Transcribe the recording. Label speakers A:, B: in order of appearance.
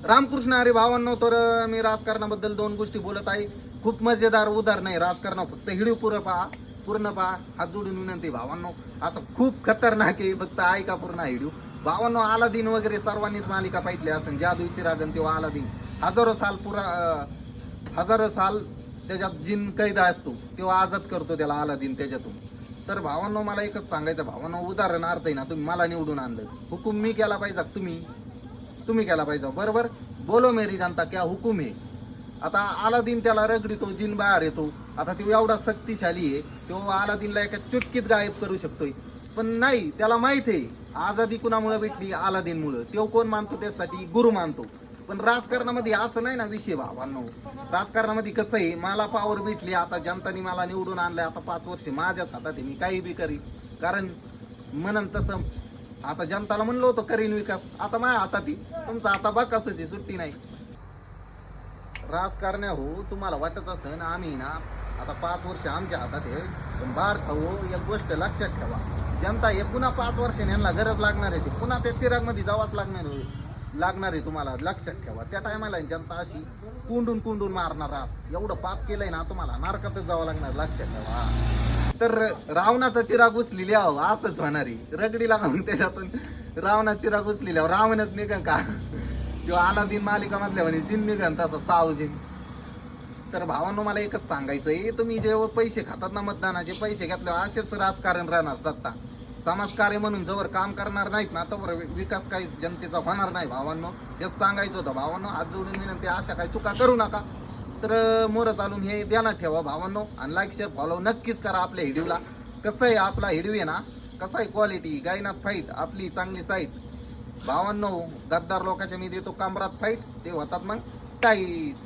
A: रामकृष्ण हरी भावांनो, तर मी राजकारणाबद्दल दोन गोष्टी बोलत आहे. खूप मजेदार उदाहरण आहे राजकारण. फक्त हिडिओ पूर्ण पहा. हात जोडून विनंती भावांनो, असं खूप खतरनाक आहे. फक्त ऐका पूर्ण हिडिओ भावांनो. अलादीन वगैरे सर्वांनीच मालिका पाहिली असेल. जादूची रागण तेव्हा अलादीन हजारो साल त्याच्यात जिन कैद असतो, तेव्हा आजाद करतो त्याला अलादीन त्याच्यातून. तर भावांनो, मला एकच सांगायचं भावांनो, उदाहरणार्थ आहे ना, तुम्ही मला निवडून आणलं, हुकूम मी केला पाहिजे, तुम्ही केला पाहिजे, बरोबर. बोलो मेरी जनता क्या हुकूम आहे. आता अलादीन त्याला रगडीतो, जिन बाहेर येतो. आता तो एवढा शक्तिशाली आहे, तो अलादीनला एका चुटकीत गायब करू शकतोय. पण नाही, त्याला माहित आहे आजादी कुणामुळे भेटली, अलादीनमुळे. तो कोण मानतो? त्यासाठी गुरु मानतो. पण राजकारणामध्ये असं नाही ना विषय भावांनो. राजकारणामध्ये कसं आहे, मला पावर भेटली, आता जनताने मला निवडून आणलंय, आता 5 वर्ष माझ्याच हातात आहे, मी काही बी करीन. कारण म्हणन तसं आता जनताला म्हणलं होतं करीन विकास, आता माझ्या हातात आहे. तुमचा आता बघ कसंच आहे, सुट्टी नाही. राजकारण्या हो, तुम्हाला वाटत असेल आम्ही ना आता 5 वर्ष आमच्या हातात आहे, पण बार खाऊ एक गोष्ट लक्षात ठेवा, जनता हे पुन्हा 5 वर्षांनी यांना गरज लागणार आहे, पुन्हा त्या चिरागमध्ये जावाच लागणार आहे. तुम्हाला लक्षात ठेवा, त्या टायमाला जनता अशी कुंडून मारणार आहात. एवढं पाप केलंय ना, तुम्हाला नरकातच जावं लागणार, लक्षात ठेवा. तर रावणाचा चिराग उचलेली असंच होणार आहे. रगडीला म्हणून त्याच्यातून रावणाचा चिराग उचलेल्यावर रावणच निघन का? किंवा अलादीन मालिका मधल्या म्हणे जिन निघन तसं सावजिन. तर भावांनो, मला एकच सांगायचंय, तुम्ही जेव्हा पैसे खातात ना, मतदानाचे पैसे घेतल्यावर असेच राजकारण राहणार. सत्ता समाजकार्य म्हणून जवळ काम करणार नाहीत ना, तर विकास काही जनतेचा होणार नाही. भावांनो, हेच सांगायचं होतं भावांनो. हात जोडून विनंती, अशा काही चुका करू नका. तर मोर चालून हे ध्यानात ठेवा भावांनो. आणि लाईक शेअर फॉलो नक्कीच करा आपल्या व्हिडिओला. कसं आहे आपला व्हिडिओ आहे ना, कसं आहे क्वालिटी, गायनात फाईट आपली चांगली साईट भावांनो. गद्दार लोकांच्या मी देतो कामरात फाईट, ते होतात मग टाईट.